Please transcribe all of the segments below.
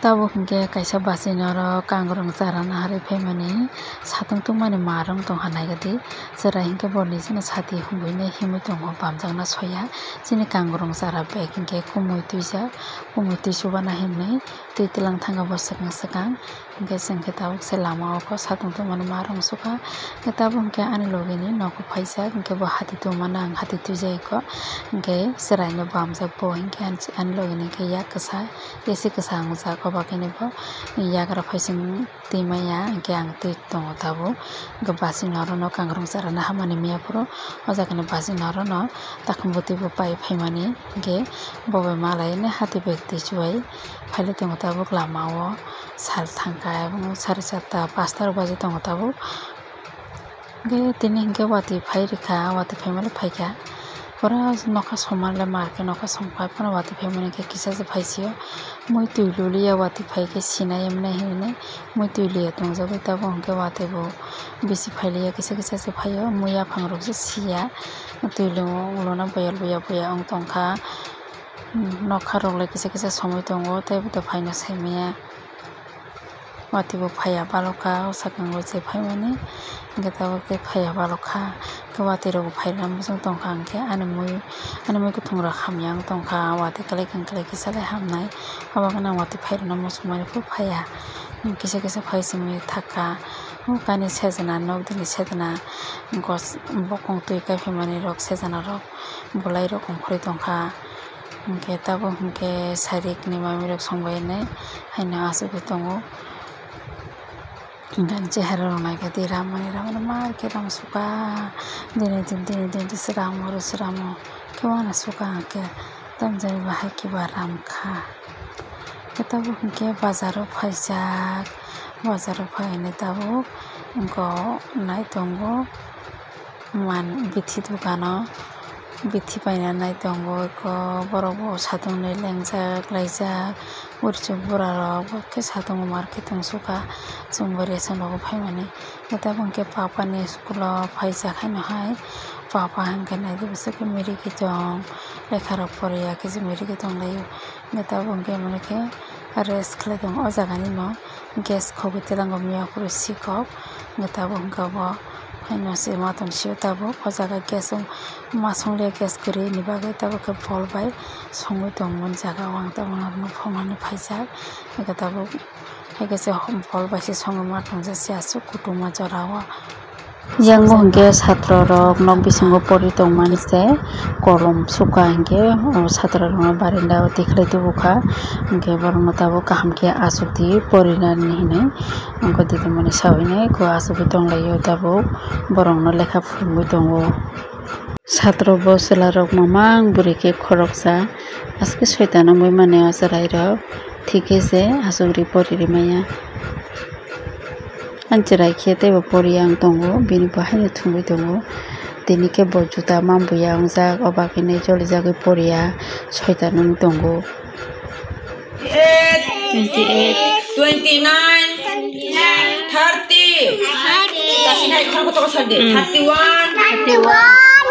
Tabo hingke kaisa basinaro kangrong charana hari phaimani satung tungmani marong tong hanaigati chera hingke borni chini sati humbuine himui tongo bamjakna soya chini kangrong chara bag hingke kumui tuisubana himnui tui tlang thanga bo swkang hingke chengke tabuk se lama o ko satung tungmani marong suka hingke tabo hingke ani logini nogo paijak hingke bo hati tungmana ang hati tuijai ko hingke cherai no bamjak bo hingke ani logini hingke yak kwsa esi kwsa ungjak obakini bo yagra phaising tuimaya hingke ang tui tongo tabo hingke basing no kangrong charana hamani miyapuro o jagani basing no takhum butui bo pai phaimani hingke bobai malaini hati bag tuichubai phailai tongo tabo lama o sal thangka ebong 4:30 5:00 baje tongo tabo hingke tini hingke wati phai rikha wati phaimali phaikha pura noka somalai marke noka songpai pura wati phaimani hingke kisa je phaisio mui tuilulia wati phaike sinai emne hine mui tuilia tongjabai tabo hingke wati bo bisi phailia kisa je phaio mui aphang rok je sia tuilu ulona boya ong tongkha nokha roklai kisa somoi tongo teibo phaina saimaya wati bo phaiya baloka o sakang je phaimani hingke tabo ke phaiya baloka ke wati rok phaina mujung tongkha hingke ani mui kuthung rok hamya tongkha wati kalai kisalai hamnai obagana wati phairokno musukmani bo phaiya kisa phaisingni thaka kani sejana nokdini sejana bokong tui kaiphaimani rok sejana rok bolai rok ongkhoroi tongkha hingke tabo hingke sarik ni mami rok songbainai haino asugoi tongo hingke chehara rok naikhe ramani maar khe ram suka dini din sramo kewano suka hingke tamjani bahai kiba ram kha tabo hingke bazar o phaijak bazar o phainai tabo ingko nai tongo bithi dukan o bithi paina nai tongo eko borok bo satung ni lengjak laijak burisok bura rok bo khe satung o market tongsuka chumbo ration rogo phaimani tabo hingke papa ni school o phaijak haino hai papa hingke naidi bwsake miriki tong lekha rok poriya kisi miriki tonglaio hingke tabo hingke manike rest khlai tongo o jagani no gas khogoi telango miyapuro sikok hingke tabo hingke bo haino se maton sio tabo o jaga gas o masonglia gas kwrwui ni bagui tabo khe bol bai songoi tongmani jaga o ang tabo phumani phaijak hingke tabo haike se bol bai se songoi ma tongjak asuk kutuma jora o yang hingke chatra rok nok bisingo pori tongmani se kolom suka hingke chatra rok barenda o tikhlai tubukha hingke borokno tabo kaham khe achukdi porinani hinui ongko didimani sabuine ko achukgui tonglaio tabo borokno lekha phurumoi tongo chatra bo chwla rok mamang buri khe khoroksa aske 6ta nangoi mane o cherai rok thike je achukri poririmaya ancherai khe teibo pori ang tongo bini bo haino thungui tongo tini khe bo juta mambuya ongjak obakini jolijagui poriya 6ta nang tongo 28 29 30 Kasinai khorko to sande 31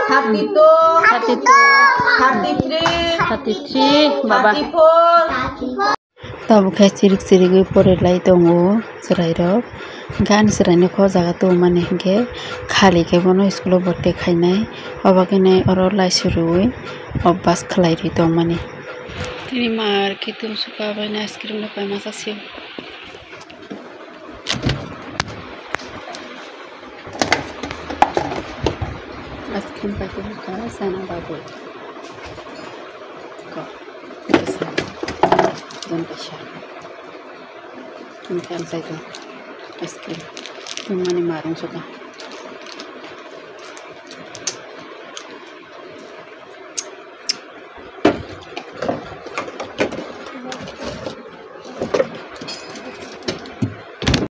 32 33 baba 34 tabo khe chirik gui porilai tongo cherai rok gan cherai ni kho jaga tongmani hingke khali khe bono school o borte khainai obakini oro laisurui obas khlai ri tongmani tini mar kitum suka baina ice cream no pai masa sio ice cream pai ka sana babu ko dan kasha ini kan saya ice cream cuma ni marung suka